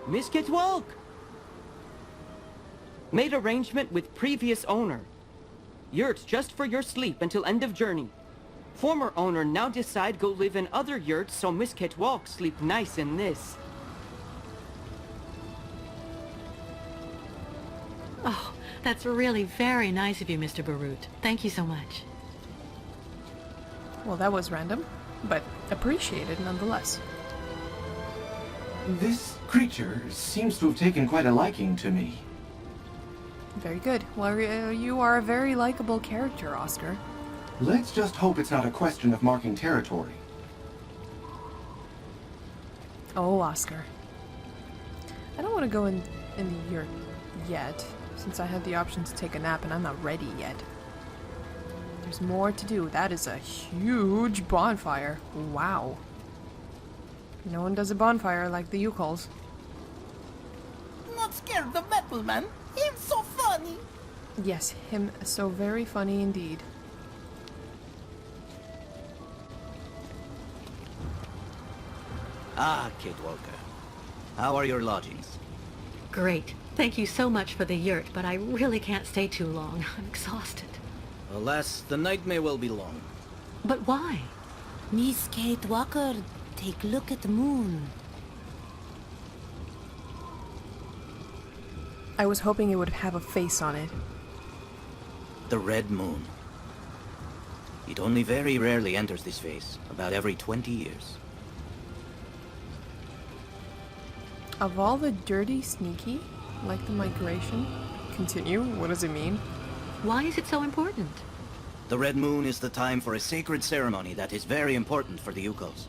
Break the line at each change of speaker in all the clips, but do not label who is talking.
Miss Walk! Made arrangement with previous owner. Yurt just for your sleep until end of journey. Former owner now decide go live in other yurts so Miss Walk sleep nice in this.
Oh, that's really very nice of you, Mr. Barut. Thank you so much.
Well, that was random, but appreciated nonetheless.
This creature seems to have taken quite a liking to me.
Very good. Well, you are a very likable character, Oscar.
Let's just hope it's not a question of marking territory.
Oh, Oscar. I don't want to go in the yurt yet, since I have the option to take a nap and I'm not ready yet. There's more to do. That is a huge bonfire. Wow. No one does a bonfire like the YOUKOLS.
Not scared of metal, man. He's so funny.
Yes, him so very funny indeed.
Ah, Kate Walker. How are your lodgings?
Great. Thank you so much for the yurt, but I really can't stay too long. I'm exhausted.
Alas, the night may well be long.
But why?
Miss Kate Walker, take a look at the moon.
I was hoping it would have a face on it.
The red moon. It only very rarely enters this phase, about every 20 years.
Of all the dirty, sneaky, like the migration, continue, what does it mean?
Why is it so important?
The red moon is the time for a sacred ceremony that is very important for the YOUKOLS.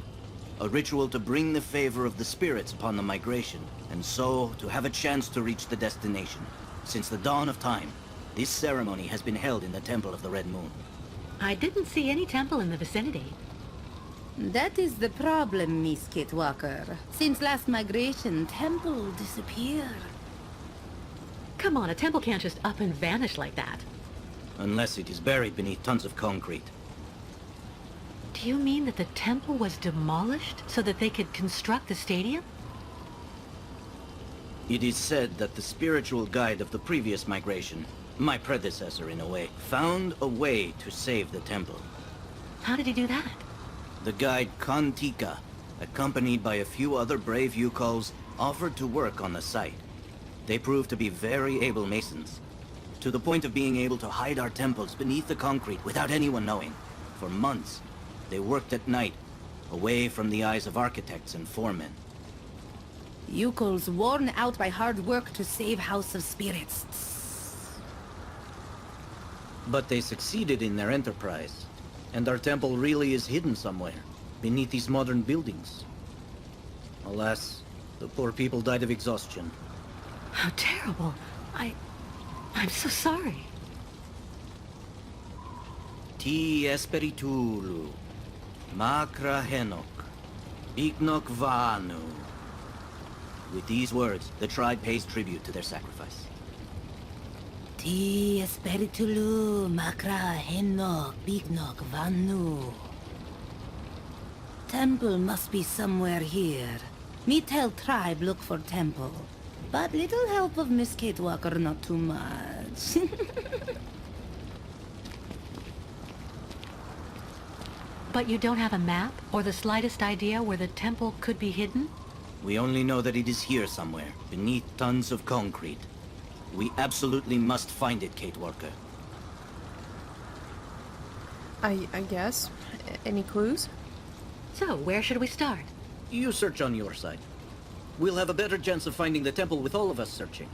A ritual to bring the favor of the spirits upon the migration, and so to have a chance to reach the destination. Since the dawn of time, this ceremony has been held in the Temple of the Red Moon.
I didn't see any temple in the vicinity.
That is the problem, Miss Kate Walker. Since last migration, temple disappeared.
Come on, a temple can't just up and vanish like that.
Unless it is buried beneath tons of concrete.
Do you mean that the temple was demolished so that they could construct the stadium?
It is said that the spiritual guide of the previous migration, my predecessor in a way, found a way to save the temple.
How did he do that?
The guide Kantika, accompanied by a few other brave YOUKOLS, offered to work on the site. They proved to be very able masons, to the point of being able to hide our temples beneath the concrete without anyone knowing. For months, they worked at night, away from the eyes of architects and foremen.
YOUKOLS worn out by hard work to save House of Spirits.
But they succeeded in their enterprise, and our temple really is hidden somewhere, beneath these modern buildings. Alas, the poor people died of exhaustion.
How terrible. I'm so sorry.
Ti espiritulu, makra henok, iknok vanu. With these words, the tribe pays tribute to their sacrifice.
Ti espiritulu makra henok bignok vanu. Temple must be somewhere here. Me tell tribe look for temple. But little help of Miss Kate Walker, not too much.
But you don't have a map or the slightest idea where the temple could be hidden?
We only know that it is here somewhere, beneath tons of concrete. We absolutely must find it, Kate Walker.
I guess. Any clues?
So, where should we start?
You search on your side. We'll have a better chance of finding the temple with all of us searching.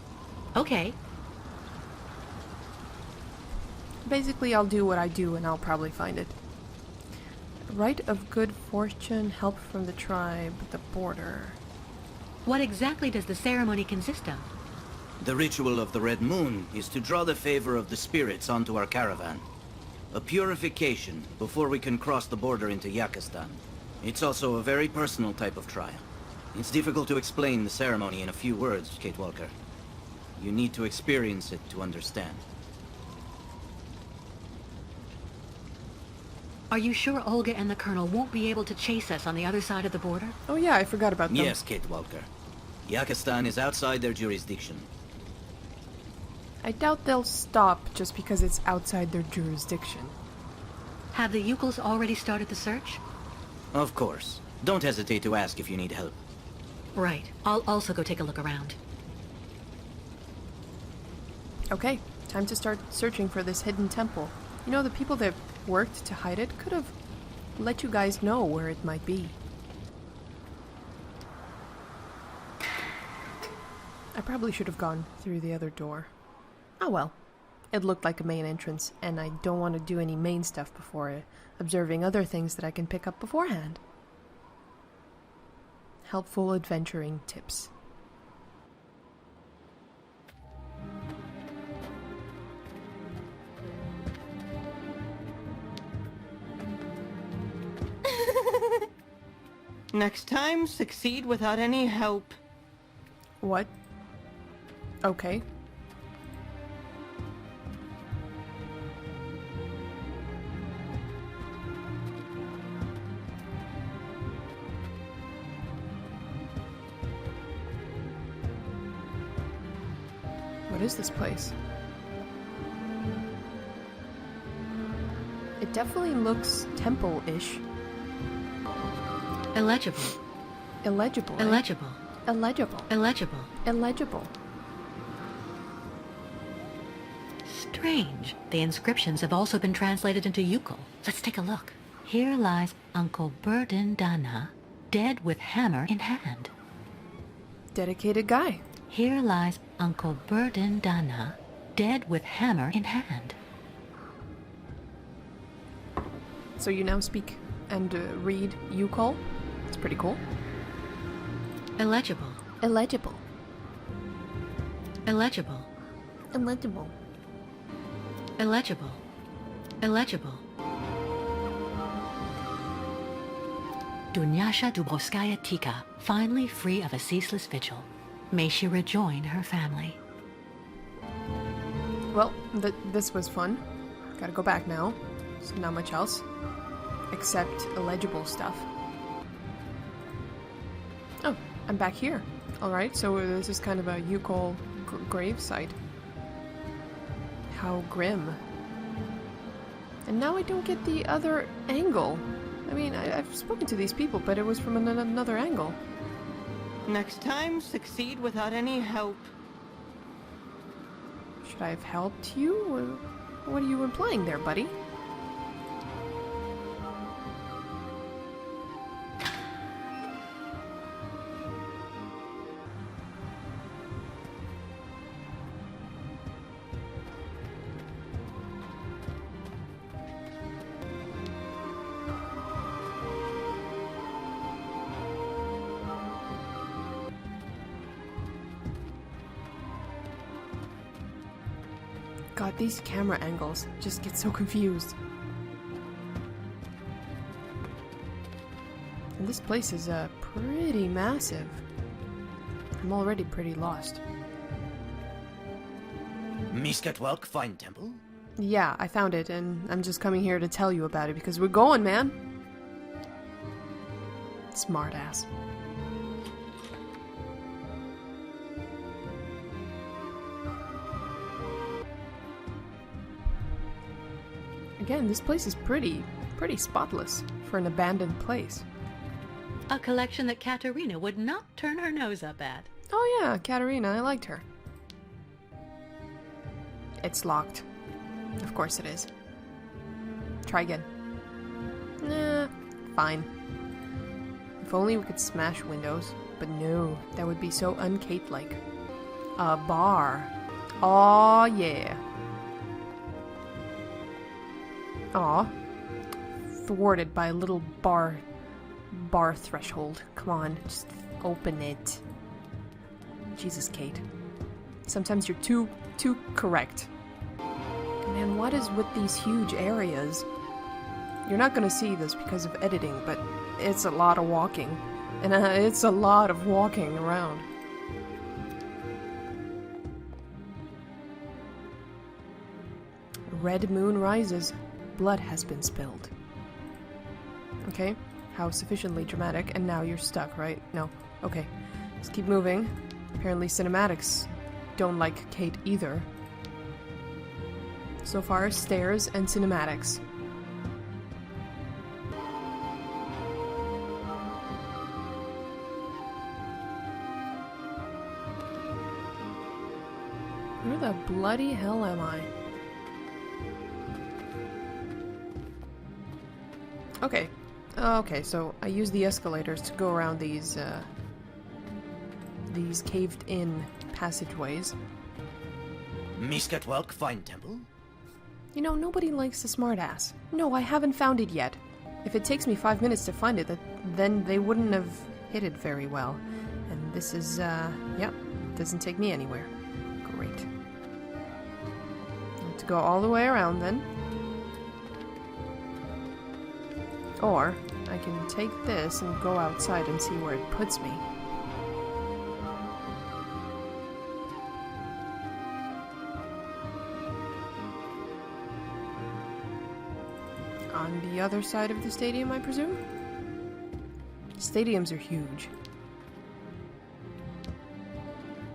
Okay.
Basically, I'll do what I do and I'll probably find it. Rite of good fortune, help from the tribe, the border.
What exactly does the ceremony consist of?
The ritual of the Red Moon is to draw the favor of the spirits onto our caravan. A purification before we can cross the border into Yakistan. It's also a very personal type of trial. It's difficult to explain the ceremony in a few words, Kate Walker. You need to experience it to understand.
Are you sure Olga and the Colonel won't be able to chase us on the other side of the border?
Oh yeah, I forgot about them.
Yes, Kate Walker. Yakistan is outside their jurisdiction.
I doubt they'll stop just because it's outside their jurisdiction.
Have the YOUKOLS already started the search?
Of course. Don't hesitate to ask if you need help.
Right. I'll also go take a look around.
Okay, time to start searching for this hidden temple. You know, the people that worked to hide it could have let you guys know where it might be. I probably should have gone through the other door. Oh well. It looked like a main entrance, and I don't want to do any main stuff before observing other things that I can pick up beforehand. Helpful adventuring tips.
Next time, succeed without any help.
What? Okay. What is this place? It definitely looks temple-ish.
Illegible.
Illegible. eh?
Illegible.
Illegible.
Illegible.
Illegible.
Strange. The inscriptions have also been translated into YOUKOL. Let's take a look. Here lies Uncle Burden Dana, dead with hammer in hand.
Dedicated guy.
Here lies Uncle Burden Dana, dead with hammer in hand.
So you now speak and read YOUKOL? It's pretty cool.
Illegible.
Illegible.
Illegible.
Illegible.
Illegible. Illegible. Dunyasha Dubrovskaya Tika, finally free of a ceaseless vigil. May she rejoin her family.
Well, this was fun. Gotta go back now. So not much else. Except illegible stuff. Oh, I'm back here. Alright, so this is kind of a YOUKOL gravesite. How grim. And now I don't get the other angle. I mean, I've spoken to these people, but it was from another angle.
Next time, succeed without any help.
Should I have helped you? What are you implying there, buddy? God, these camera angles just get so confused. And this place is pretty massive. I'm already pretty lost.
Miskatwalk Fine Temple?
Yeah, I found it, and I'm just coming here to tell you about it because we're going, man. Smart ass. Again, this place is pretty spotless for an abandoned place.
A collection that Katerina would not turn her nose up at.
Oh yeah, Katerina, I liked her. It's locked. Of course it is. Try again. Nah, fine. If only we could smash windows. But no, that would be so un-Kate-like. A bar. Aw, yeah. Aw. Thwarted by a little bar threshold. Come on, just open it. Jesus, Kate. Sometimes you're too correct. Man, what is with these huge areas? You're not gonna see this because of editing, but it's a lot of walking. And it's a lot of walking around. Red moon rises. Blood has been spilled. Okay, how sufficiently dramatic, and now you're stuck, right? No, okay. Let's keep moving. Apparently cinematics don't like Kate either. So far, stairs and cinematics. Where the bloody hell am I? Okay. Okay, so I use the escalators to go around these caved-in passageways.
Miskatwalk find temple?
You know, nobody likes a smartass. No, I haven't found it yet. If it takes me 5 minutes to find it, then they wouldn't have hit it very well. And this is, yep, doesn't take me anywhere. Great. I have to go all the way around then. Or, I can take this and go outside and see where it puts me. On the other side of the stadium, I presume? Stadiums are huge.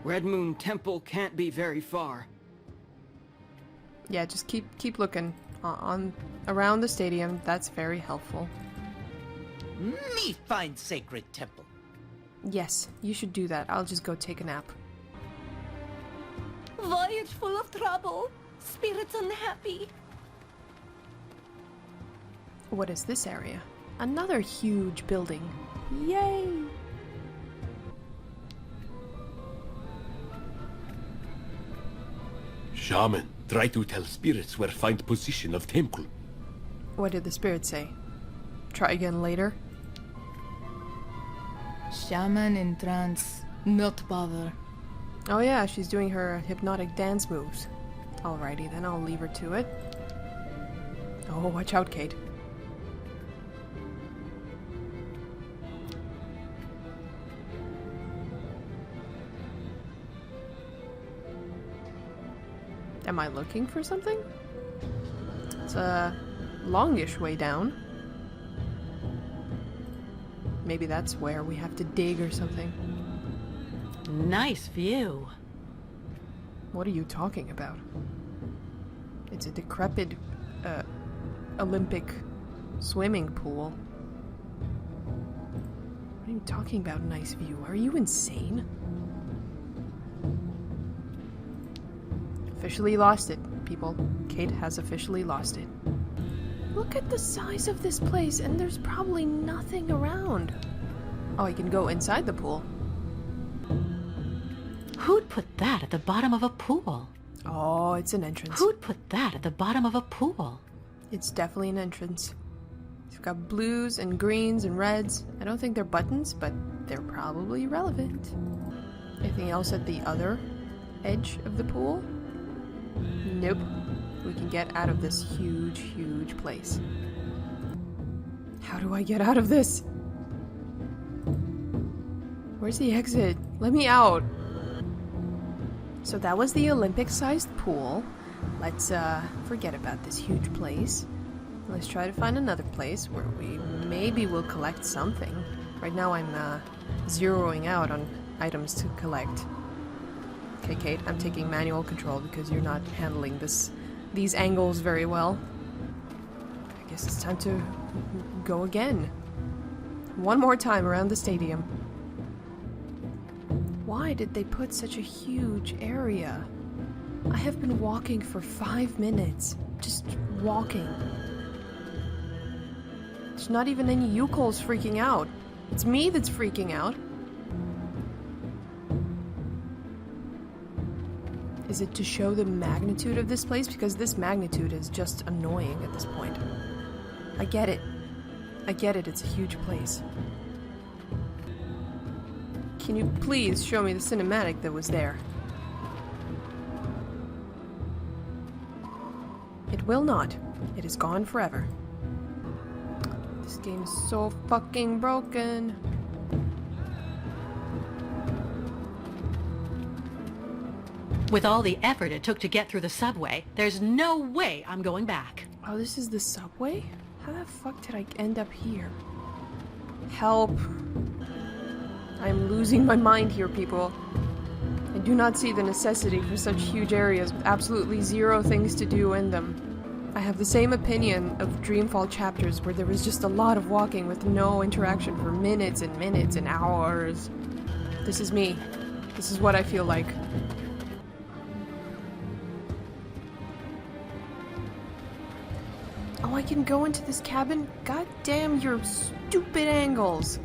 Red Moon Temple can't be very far.
Yeah, just keep looking on around the stadium. That's very helpful.
Me find sacred temple.
Yes, you should do that. I'll just go take a nap.
Voyage full of trouble. Spirits unhappy.
What is this area? Another huge building. Yay!
Shaman, try to tell spirits where find position of temple.
What did the spirit say? Try again later?
Shaman in trance. Not bother.
Oh yeah, she's doing her hypnotic dance moves. Alrighty, then I'll leave her to it. Oh, watch out, Kate. Am I looking for something? It's a longish way down. Maybe that's where we have to dig or something.
Nice view.
What are you talking about? It's a decrepit, Olympic swimming pool. What are you talking about, nice view? Are you insane? Officially lost it, people. Kate has officially lost it. Look at the size of this place, and there's probably nothing around. Oh, I can go inside the pool.
Who'd put that at the bottom of a pool?
Oh, it's an entrance.
Who'd put that at the bottom of a pool?
It's definitely an entrance. It's got blues and greens and reds. I don't think they're buttons, but they're probably relevant. Anything else at the other edge of the pool? Nope. We can get out of this huge, huge place. How do I get out of this? Where's the exit? Let me out. So that was the Olympic-sized pool. Let's forget about this huge place. Let's try to find another place where we maybe will collect something. Right now I'm zeroing out on items to collect. Okay, Kate, I'm taking manual control because you're not handling these angles very well. I guess it's time to go again. One more time around the stadium. Why did they put such a huge area? I have been walking for 5 minutes. Just walking. There's not even any YOUKOLS freaking out. It's me that's freaking out. Is it to show the magnitude of this place? Because this magnitude is just annoying at this point. I get it. I get it, it's a huge place. Can you please show me the cinematic that was there? It will not. It is gone forever. This game is so fucking broken.
With all the effort it took to get through the subway, there's no way I'm going back.
Oh, this is the subway? How the fuck did I end up here? Help. I am losing my mind here, people. I do not see the necessity for such huge areas with absolutely zero things to do in them. I have the same opinion of Dreamfall chapters where there was just a lot of walking with no interaction for minutes and minutes and hours. This is me. This is what I feel like. Oh, I can go into this cabin? God damn your stupid angles.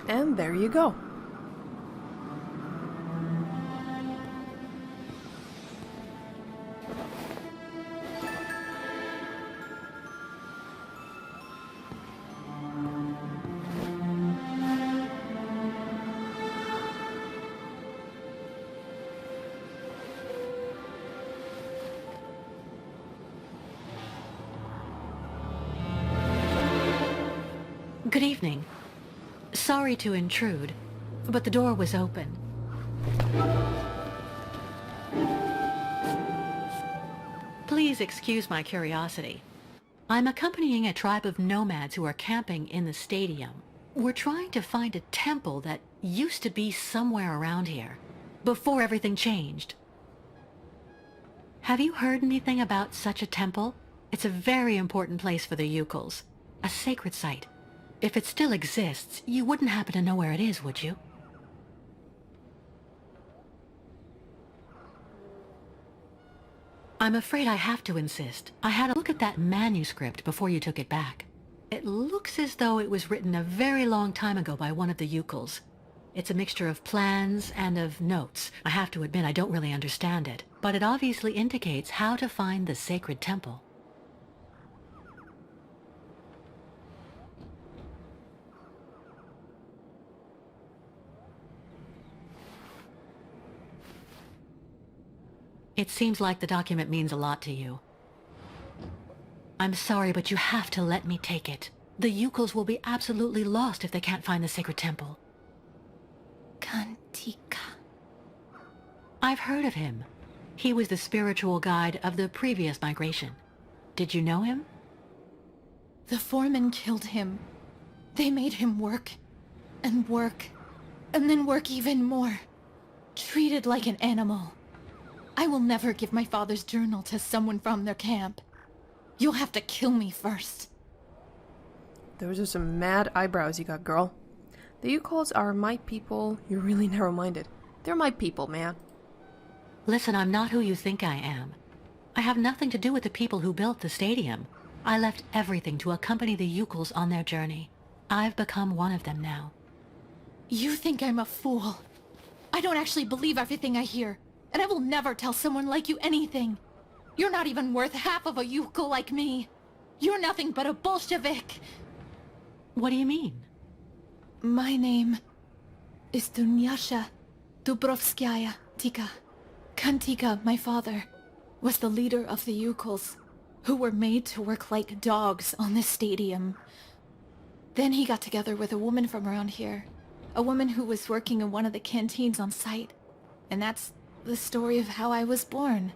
And there you go.
Good evening. Sorry to intrude, but the door was open. Please excuse my curiosity. I'm accompanying a tribe of nomads who are camping in the stadium. We're trying to find a temple that used to be somewhere around here, before everything changed. Have you heard anything about such a temple? It's a very important place for the YOUKOLS, a sacred site. If it still exists, you wouldn't happen to know where it is, would you? I'm afraid I have to insist. I had a look at that manuscript before you took it back. It looks as though it was written a very long time ago by one of the YOUKOLS. It's a mixture of plans and of notes. I have to admit I don't really understand it, but it obviously indicates how to find the sacred temple. It seems like the document means a lot to you. I'm sorry, but you have to let me take it. The YOUKOLS will be absolutely lost if they can't find the sacred temple.
Kantika.
I've heard of him. He was the spiritual guide of the previous migration. Did you know him?
The foreman killed him. They made him work, and then work even more. Treated like an animal. I will never give my father's journal to someone from their camp. You'll have to kill me first.
Those are some mad eyebrows you got, girl. The YOUKOLS are my people. You're really narrow-minded. They're my people, man.
Listen, I'm not who you think I am. I have nothing to do with the people who built the stadium. I left everything to accompany the YOUKOLS on their journey. I've become one of them now.
You think I'm a fool. I don't actually believe everything I hear. And I will never tell someone like you anything. You're not even worth half of a YOUKOL like me. You're nothing but a Bolshevik.
What do you mean?
My name is Dunyasha Dubrovskaya Tika. Kantika, my father, was the leader of the YOUKOLS, who were made to work like dogs on this stadium. Then he got together with a woman from around here. A woman who was working in one of the canteens on site. And that's the story of how I was born.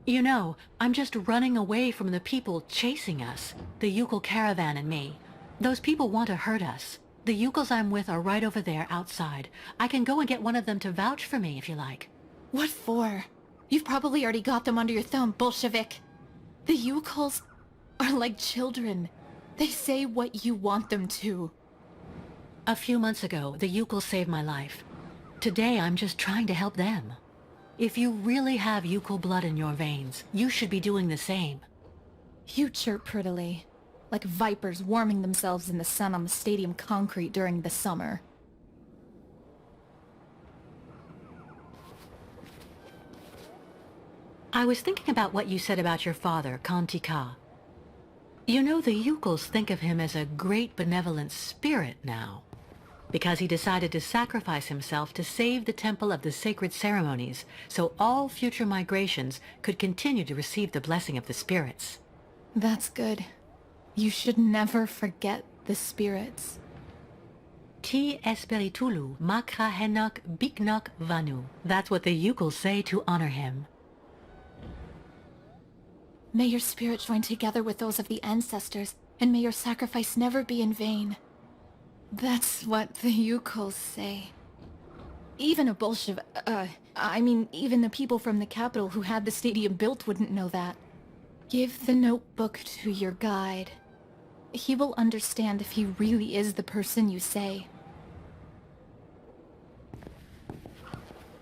You know, I'm just running away from the people chasing us. The YOUKOL caravan and me. Those people want to hurt us. The YOUKOLS I'm with are right over there outside. I can go and get one of them to vouch for me if you like.
What for? You've probably already got them under your thumb, Bolshevik. The YOUKOLS are like children. They say what you want them to.
A few months ago, the YOUKOLS saved my life. Today, I'm just trying to help them. If you really have YOUKOL blood in your veins, you should be doing the same.
You chirp prettily, like vipers warming themselves in the sun on the stadium concrete during the summer.
I was thinking about what you said about your father, Kantika. You know, the YOUKOLS think of him as a great benevolent spirit now. because he decided to sacrifice himself to save the temple of the sacred ceremonies, so all future migrations could continue to receive the blessing of the spirits.
That's good. You should never forget the spirits.
Ti Espiritulu Makra Henok Biknok Vanu. That's what the YOUKOLS say to honor him.
May your spirit join together with those of the ancestors, and may your sacrifice never be in vain. That's what the YOUKOLS say. Even a Bolshevik, even the people from the capital who had the stadium built wouldn't know that. Give the notebook to your guide. He will understand if he really is the person you say.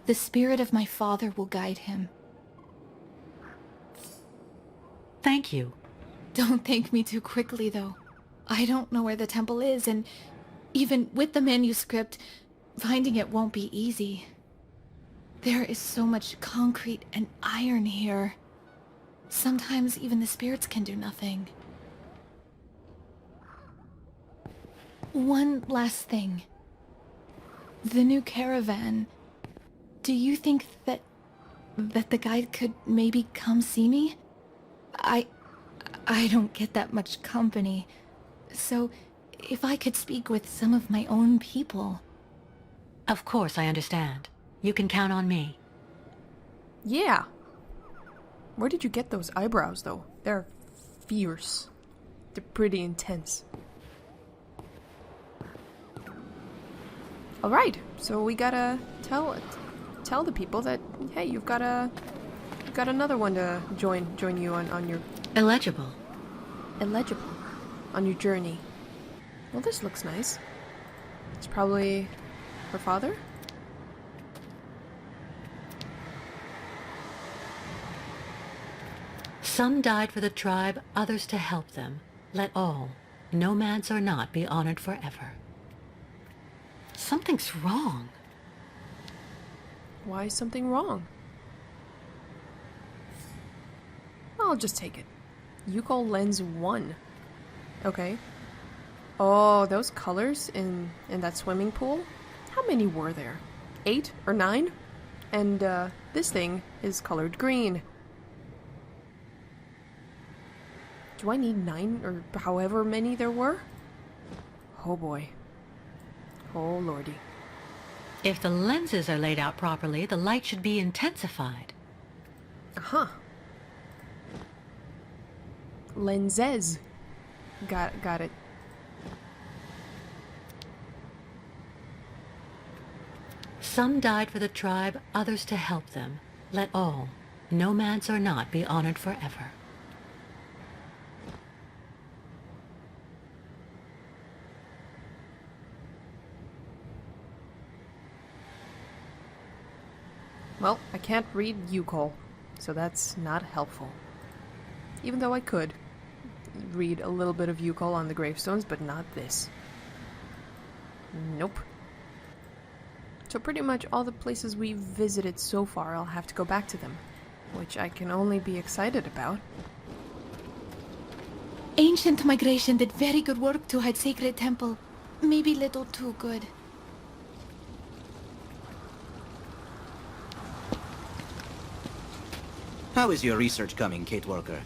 The spirit of my father will guide him.
Thank you.
Don't thank me too quickly, though. I don't know where the temple is, and even with the manuscript, finding it won't be easy. There is so much concrete and iron here. Sometimes even the spirits can do nothing. One last thing. The new caravan. Do you think that the guide could maybe come see me? I don't get that much company. So, if I could speak with some of my own people...
Of course, I understand. You can count on me.
Yeah. Where did you get those eyebrows, though? They're fierce. They're pretty intense. Alright, so we gotta tell the people that, hey, you've got another one to join you on your...
Illegible.
Illegible. On your journey. Well, this looks nice. It's probably her father?
Some died for the tribe, others to help them. Let all, nomads or not, be honored forever. Something's wrong.
Why is something wrong? I'll just take it. YOUKOL lens 1. Okay. Oh, those colors in that swimming pool? How many were there? 8 or 9? And this thing is colored green. Do I need 9 or however many there were? Oh boy. Oh lordy.
If the lenses are laid out properly, the light should be intensified.
Uh-huh. Lenses. Got it.
Some died for the tribe, others to help them. Let all, nomads or not, be honored forever.
Well, I can't read YOUKOL, so that's not helpful. Even though I could read a little bit of YOUKOL on the gravestones, but not this. Nope. So pretty much all the places we've visited so far, I'll have to go back to them, which I can only be excited about.
Ancient migration did very good work to hide sacred temple. Maybe little too good.
How is your research coming, Kate Walker?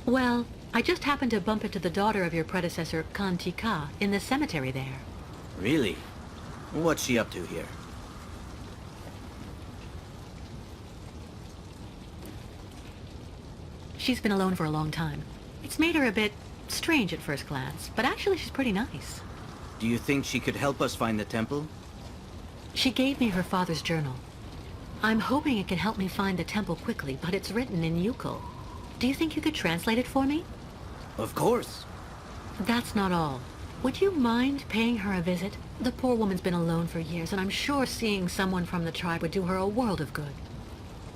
Well, I just happened to bump into the daughter of your predecessor, Kantika, in the cemetery there.
Really? What's she up to here?
She's been alone for a long time. It's made her a bit strange at first glance, but actually she's pretty nice.
Do you think she could help us find the temple?
She gave me her father's journal. I'm hoping it can help me find the temple quickly, but it's written in YOUKOL. Do you think you could translate it for me?
Of course.
That's not all. Would you mind paying her a visit? The poor woman's been alone for years, and I'm sure seeing someone from the tribe would do her a world of good.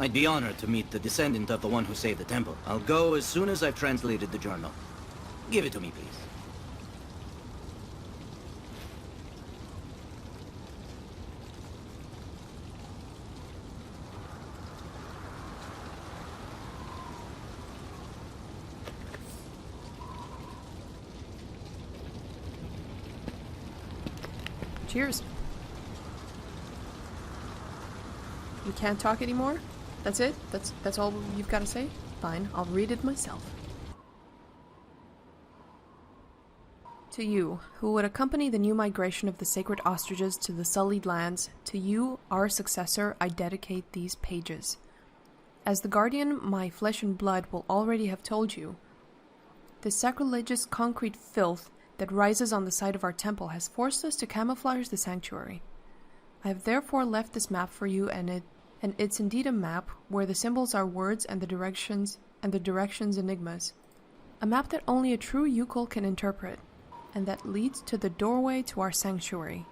I'd be honored to meet the descendant of the one who saved the temple. I'll go as soon as I've translated the journal. Give it to me, please.
Cheers. You can't talk anymore? That's it? That's all you've got to say? Fine, I'll read it myself. To you, who would accompany the new migration of the sacred ostriches to the sullied lands, to you, our successor, I dedicate these pages. As the guardian, my flesh and blood will already have told you, the sacrilegious concrete filth that rises on the site of our temple has forced us to camouflage the sanctuary. I have therefore left this map for you, and it's indeed a map where the symbols are words and the directions enigmas. A map that only a true YOUKOL can interpret, and that leads to the doorway to our sanctuary,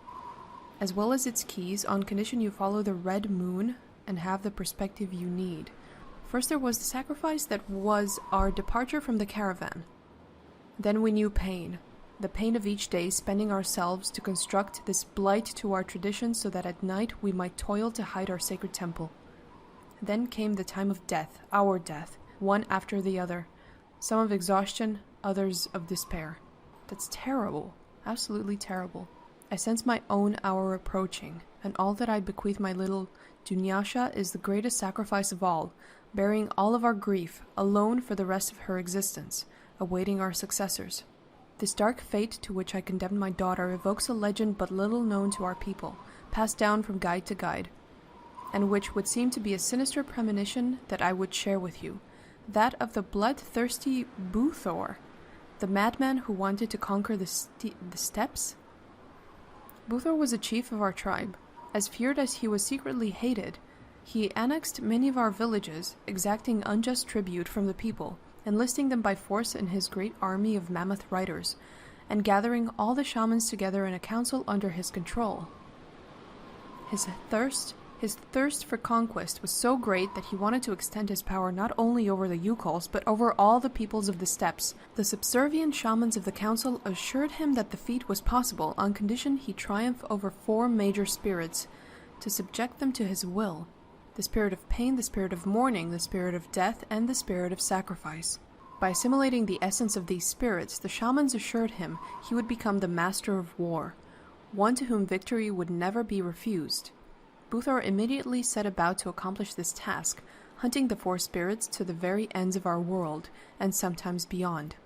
as well as its keys, on condition you follow the red moon and have the perspective you need. First there was the sacrifice that was our departure from the caravan. Then we knew pain, the pain of each day spending ourselves to construct this blight to our traditions so that at night we might toil to hide our sacred temple. Then came the time of death, our death, one after the other, some of exhaustion, others of despair. That's terrible, absolutely terrible. I sense my own hour approaching, and all that I bequeath my little Dunyasha is the greatest sacrifice of all, bearing all of our grief, alone for the rest of her existence, awaiting our successors. This dark fate to which I condemned my daughter evokes a legend but little known to our people, passed down from guide to guide, and which would seem to be a sinister premonition that I would share with you, that of the bloodthirsty Boothor, the madman who wanted to conquer the steppes. Boothor was a chief of our tribe. As feared as he was secretly hated, he annexed many of our villages, exacting unjust tribute from the people, enlisting them by force in his great army of mammoth riders, and gathering all the shamans together in a council under his control. His thirst for conquest was so great that he wanted to extend his power not only over the YOUKOLS, but over all the peoples of the steppes. The subservient shamans of the council assured him that the feat was possible on condition he triumph over 4 major spirits, to subject them to his will: the spirit of pain, the spirit of mourning, the spirit of death, and the spirit of sacrifice. By assimilating the essence of these spirits, the shamans assured him he would become the master of war, one to whom victory would never be refused. Boothor immediately set about to accomplish this task, hunting the 4 spirits to the very ends of our world, and sometimes beyond.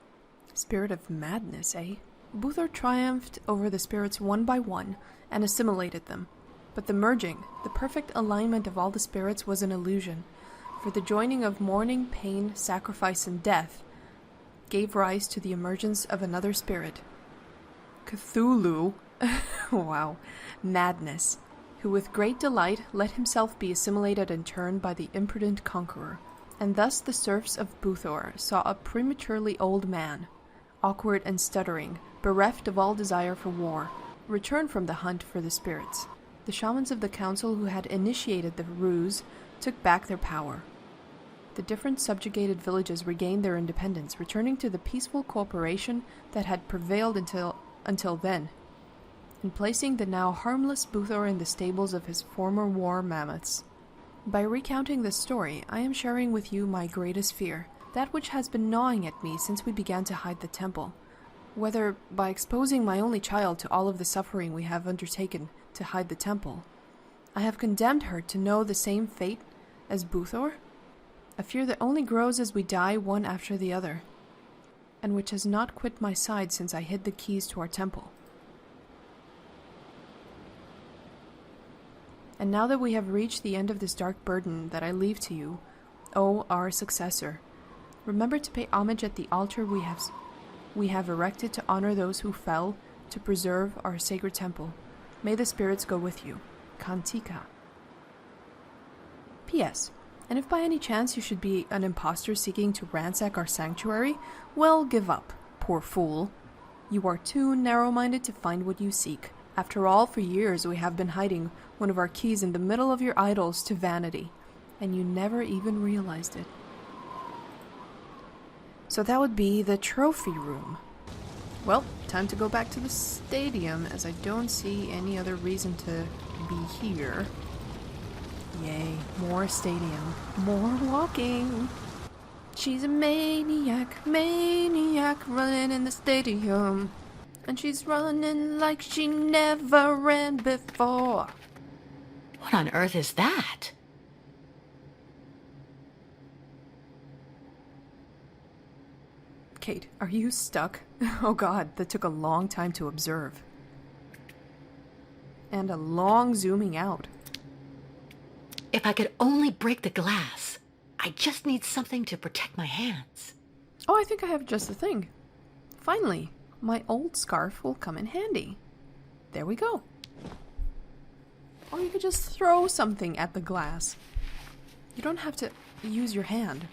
Spirit of madness, eh? Boothor triumphed over the spirits one by one, and assimilated them. But the merging, the perfect alignment of all the spirits was an illusion, for the joining of mourning, pain, sacrifice, and death gave rise to the emergence of another spirit. Cthulhu, wow, madness, who with great delight let himself be assimilated in turn by the imprudent conqueror. And thus the serfs of Boothor saw a prematurely old man, awkward and stuttering, bereft of all desire for war, return from the hunt for the spirits. The shamans of the council who had initiated the ruse took back their power. The different subjugated villages regained their independence, returning to the peaceful cooperation that had prevailed until then, and placing the now harmless Boothor in the stables of his former war mammoths. By recounting this story, I am sharing with you my greatest fear, that which has been gnawing at me since we began to hide the temple. Whether by exposing my only child to all of the suffering we have undertaken to hide the temple, I have condemned her to know the same fate as Boothor, a fear that only grows as we die one after the other, and which has not quit my side since I hid the keys to our temple. And now that we have reached the end of this dark burden that I leave to you, O our successor, remember to pay homage at the altar we have erected to honor those who fell, to preserve our sacred temple. May the spirits go with you. Kantika. P.S. And if by any chance you should be an impostor seeking to ransack our sanctuary, well, give up, poor fool. You are too narrow-minded to find what you seek. After all, for years we have been hiding one of our keys in the middle of your idols to vanity, and you never even realized it. So that would be the trophy room. Well, time to go back to the stadium, as I don't see any other reason to be here. Yay, more stadium, more walking. She's a maniac, running in the stadium. And she's running like she never ran before.
What on earth is that?
Kate, are you stuck? Oh god, that took a long time to observe. And a long zooming out.
If I could only break the glass. I just need something to protect my hands.
Oh, I think I have just the thing. Finally, my old scarf will come in handy. There we go. Or you could just throw something at the glass. You don't have to use your hand.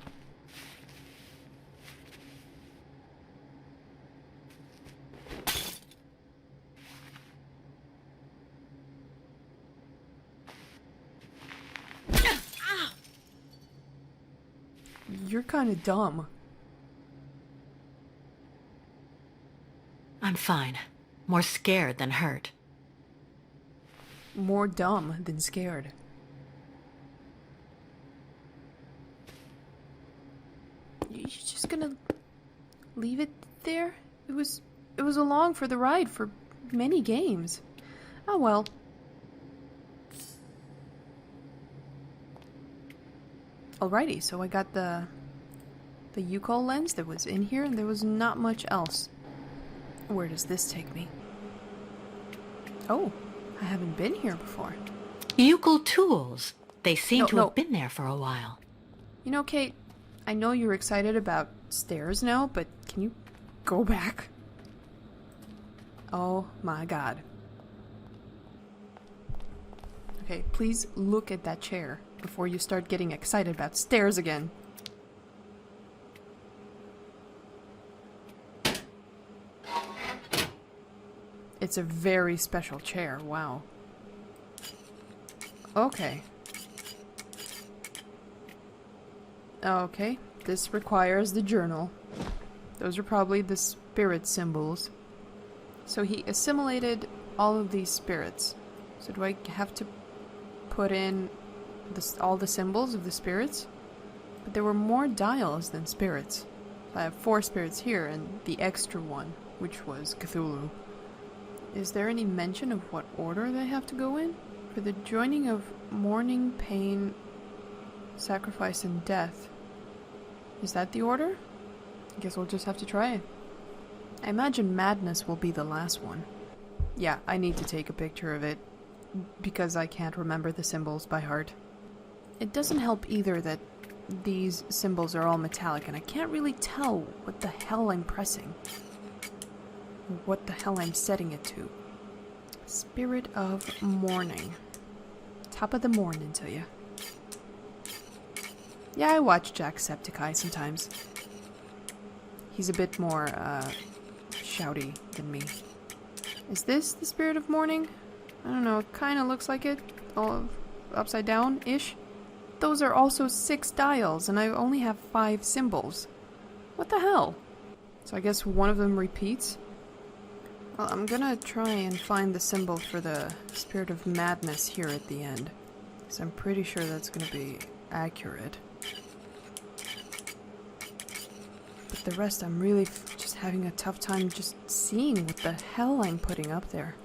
You're kind of dumb.
I'm fine. More scared than hurt.
More dumb than scared. You're just gonna leave it there? It was along for the ride for many games. Oh well. Alrighty, so I got the YOUKOL lens that was in here, and there was not much else. Where does this take me? Oh, I haven't been here before.
YOUKOL tools. They seem to
No.
have been there for a while.
You know, Kate, I know you're excited about stairs now, but can you go back? Oh my god. Okay, please look at that chair before you start getting excited about stairs again. It's a very special chair, wow. Okay. Okay, this requires the journal. Those are probably the spirit symbols. So he assimilated all of these spirits. So do I have to put in all the symbols of the spirits? But there were more dials than spirits. So I have 4 spirits here and the extra one, which was Cthulhu. Is there any mention of what order they have to go in? For the joining of mourning, pain, sacrifice, and death. Is that the order? I guess we'll just have to try it. I imagine madness will be the last one. Yeah, I need to take a picture of it, because I can't remember the symbols by heart. It doesn't help either that these symbols are all metallic, and I can't really tell what the hell I'm pressing. What the hell I'm setting it to. Spirit of mourning. Top of the morning to you. Yeah, I watch Jacksepticeye sometimes. He's a bit more, shouty than me. Is this the spirit of mourning? I don't know, it kinda looks like it. All upside down-ish. Those are also 6 dials, and I only have 5 symbols. What the hell? So I guess one of them repeats? Well, I'm gonna try and find the symbol for the spirit of madness here at the end. Because I'm pretty sure that's gonna be accurate. But the rest, I'm really just having a tough time just seeing what the hell I'm putting up there.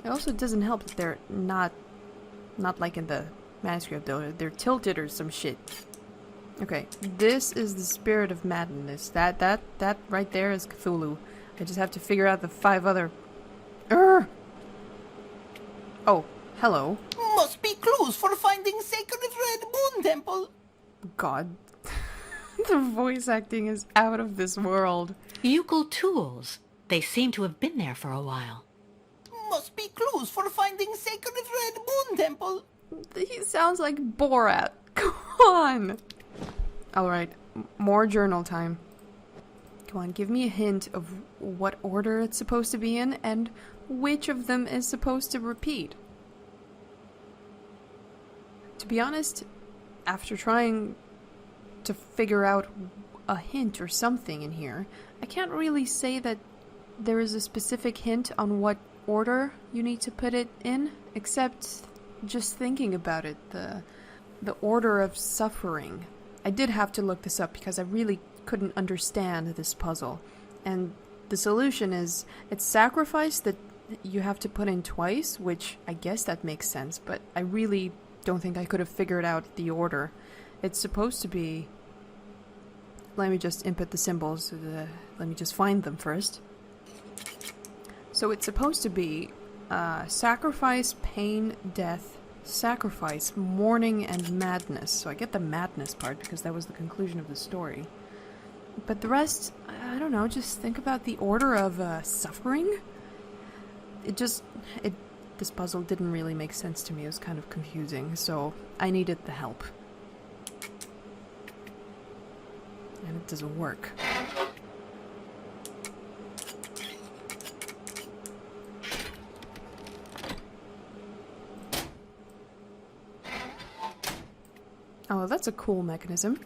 It also doesn't help that they're not like in the manuscript though. They're tilted or some shit. Okay, this is the spirit of madness. That right there is Cthulhu. I just have to figure out the 5 other... Oh, hello.
Must be clues for finding Sacred Red Moon Temple.
God. The voice acting is out of this world.
YOUKOL tools. They seem to have been there for a while.
Must be clues for finding Sacred Red Moon Temple.
He sounds like Borat. Come on. Alright, more journal time. Come on, give me a hint of what order it's supposed to be in and which of them is supposed to repeat. To be honest, after trying to figure out a hint or something in here, I can't really say that there is a specific hint on what order you need to put it in, except just thinking about it, the order of suffering. I did have to look this up because I really couldn't understand this puzzle. And the solution is it's sacrifice that you have to put in twice, which I guess that makes sense, but I really don't think I could have figured out the order. It's supposed to be... Let me just input the symbols. Let me just find them first. So it's supposed to be sacrifice, pain, death, sacrifice, mourning, and madness. So I get the madness part because that was the conclusion of the story. But the rest, I don't know, just think about the order of suffering. This puzzle didn't really make sense to me. It was kind of confusing, so I needed the help. And it doesn't work. Oh, that's a cool mechanism.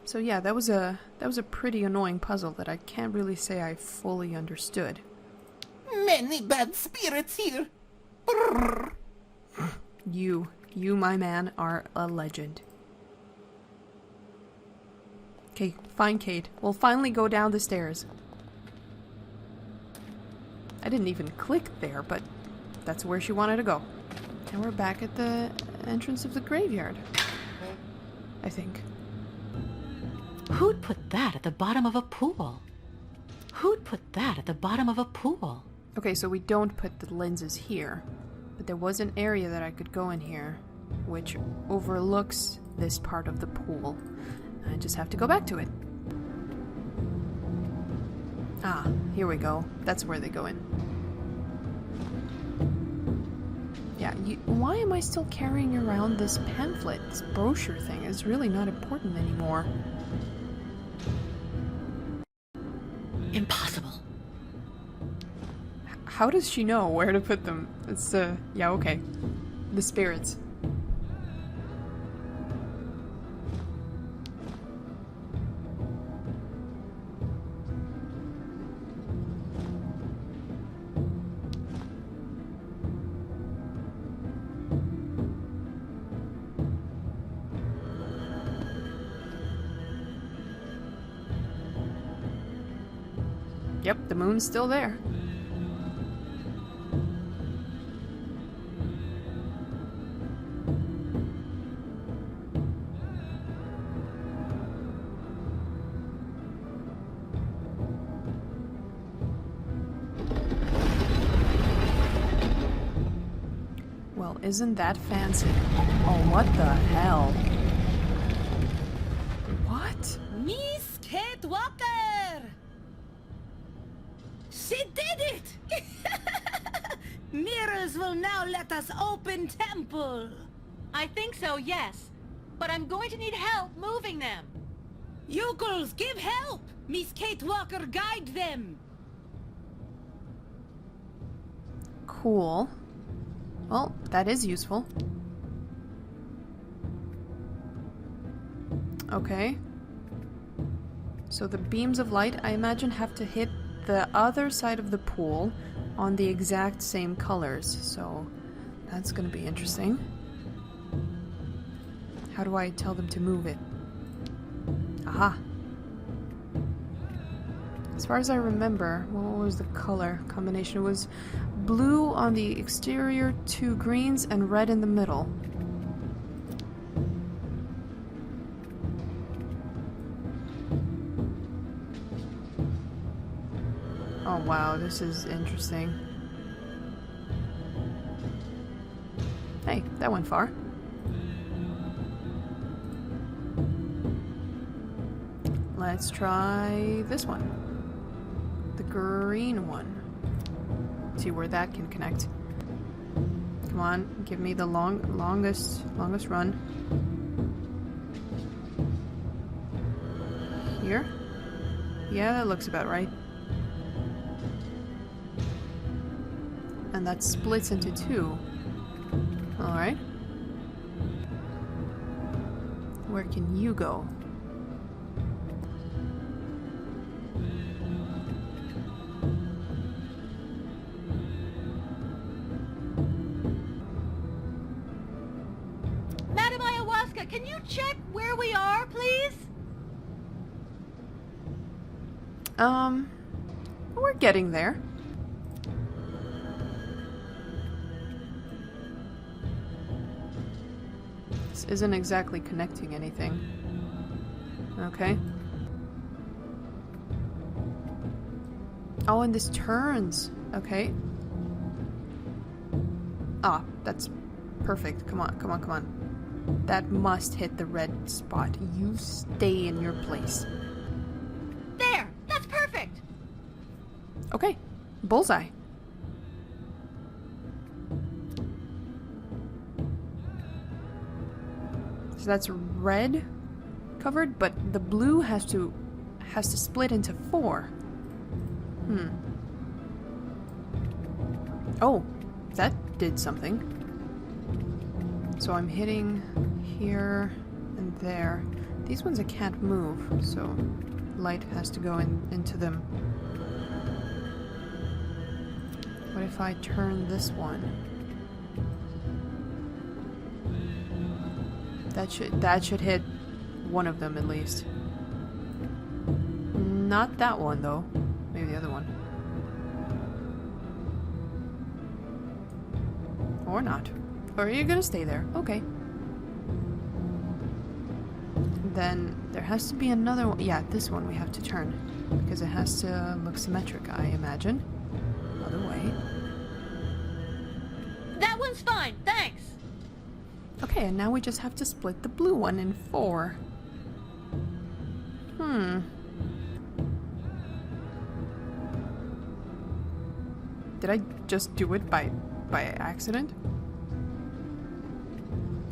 So yeah, that was a pretty annoying puzzle that I can't really say I fully understood.
Many bad spirits here. Brrr.
You, my man, are a legend. Okay, fine, Kate. We'll finally go down the stairs. I didn't even click there, but that's where she wanted to go. And we're back at the entrance of the graveyard. I think.
Who'd put that at the bottom of a pool? Who'd put that at the bottom of a pool?
Okay, so we don't put the lenses here, but there was an area that I could go in here, which overlooks this part of the pool. I just have to go back to it. Ah, here we go. That's where they go in. Yeah, why am I still carrying around this pamphlet, this brochure thing? It's really not important anymore.
Impossible.
How does she know where to put them? It's, yeah, okay. The spirits. Yep, the moon's still there. Well, isn't that fancy? Oh, what the hell? What?
Miss Kate Walker! She did it! Mirrors will now let us open temple.
I think so, yes. But I'm going to need help moving them.
YOUKOLS, give help! Miss Kate Walker, guide them!
Cool. Well, that is useful. Okay. So the beams of light, I imagine, have to hit the other side of the pool on the exact same colors. So that's gonna be interesting. How do I tell them to move it? Aha. As far as I remember, what was the color combination? It was blue on the exterior, 2 greens, and red in the middle. Oh wow, this is interesting. Hey, that went far. Let's try this one. The green one. See where that can connect. Come on, give me the longest run. Here? Yeah, that looks about right. And that splits into 2. Alright. Where can you go?
Ayahuasca, can you check where we are, please?
We're getting there. This isn't exactly connecting anything. Okay. Oh, and this turns. Okay. Ah, that's perfect. Come on, come on, come on. That must hit the red spot. You stay in your place.
There! That's perfect!
Okay. Bullseye. So that's red covered, but the blue has to split into 4. Oh, that did something. So I'm hitting here and there. These ones I can't move, so light has to go into them. What if I turn this one? That should hit one of them at least. Not that one though. Maybe the other one. Or not. Or are you gonna stay there? Okay. Then there has to be another one. Yeah, this one we have to turn. Because it has to look symmetric, I imagine. Other way.
That one's fine, thanks!
Okay, and now we just have to split the blue one in 4. Did I just do it by accident?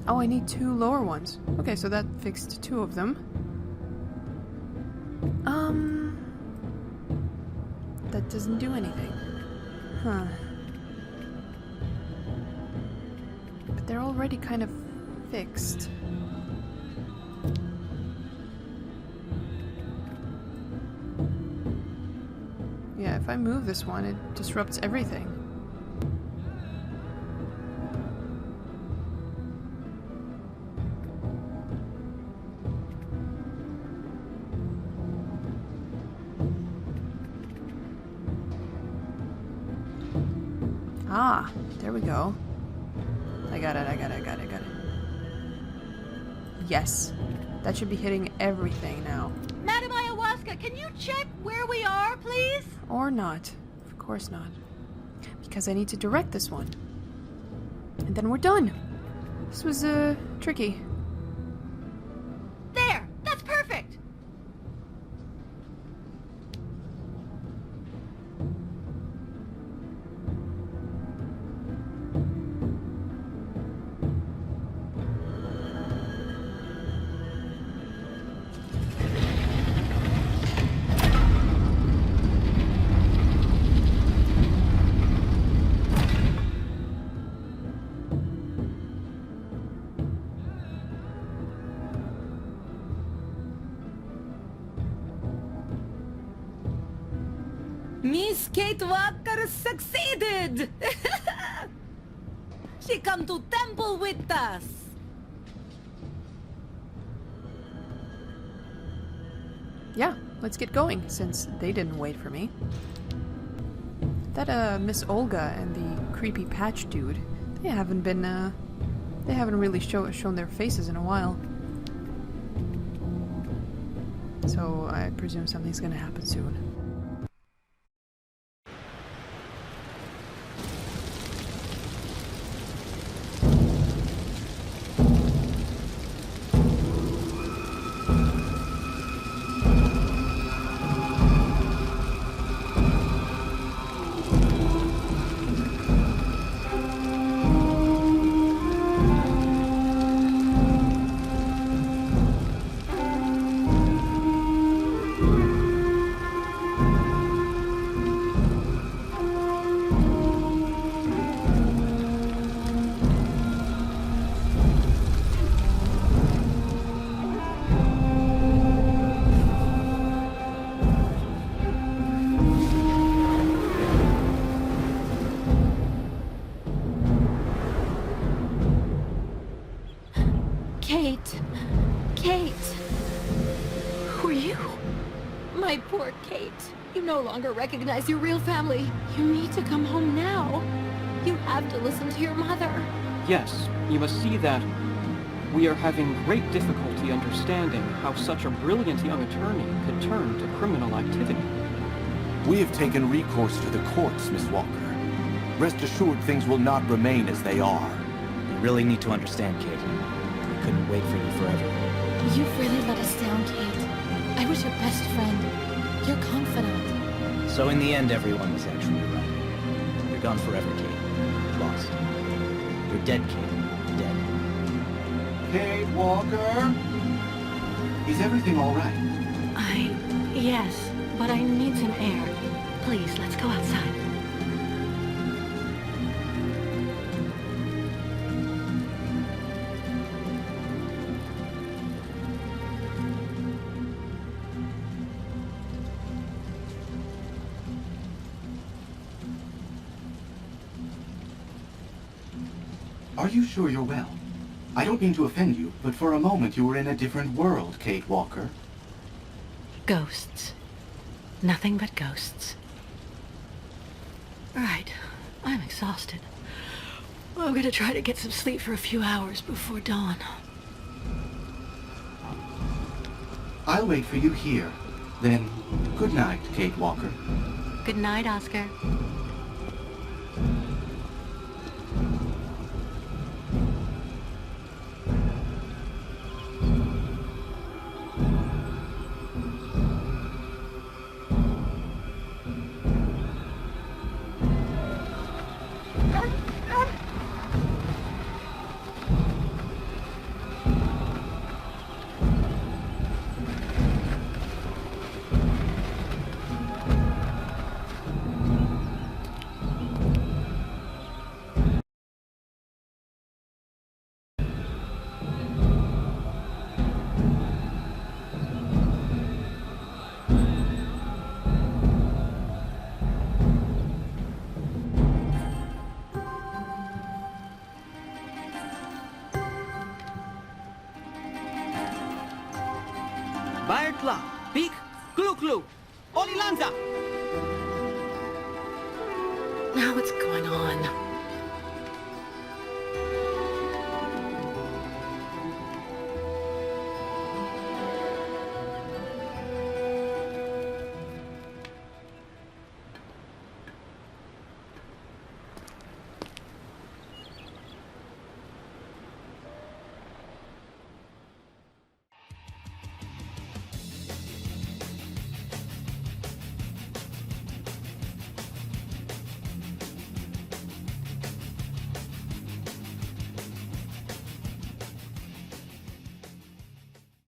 Oh, I need 2 lower ones. Okay, so that fixed 2 of them. That doesn't do anything. Huh. But they're already kind of fixed. Yeah, if I move this one, it disrupts everything. Ah, there we go. I got it. Yes. That should be hitting everything now.
Madam Ayahuasca, can you check where we are, please?
Or not. Of course not. Because I need to direct this one. And then we're done. This was, tricky.
There! That's perfect!
Miss Kate Walker succeeded! She come to temple with us.
Yeah, let's get going, since they didn't wait for me. That, Miss Olga and the creepy patch dude, they haven't really shown their faces in a while. So I presume something's gonna happen soon.
Kate. Kate.
Who are you?
My poor Kate. You no longer recognize your real family. You need to come home now. You have to listen to your mother.
Yes, you must see that we are having great difficulty understanding how such a brilliant young attorney could turn to criminal activity.
We have taken recourse to the courts, Miss Walker. Rest assured things will not remain as they are.
You really need to understand, Kate. We couldn't wait for you forever.
You've really let us down, Kate. I was your best friend. Your confidant.
So in the end, everyone was actually right. You're gone forever, Kate. Lost. You're dead, Kate. Dead.
Kate Walker? Is everything all right?
Yes, but I need some air. Please, let's go outside.
Are you sure you're well? I don't mean to offend you, but for a moment you were in a different world, Kate Walker.
Ghosts. Nothing but ghosts. Right. I'm exhausted. I'm gonna try to get some sleep for a few hours before dawn.
I'll wait for you here. Then, good night, Kate Walker.
Good night, Oscar.
Baertla, Beak, Glu-Glu, Olilanza!
Now what's going on?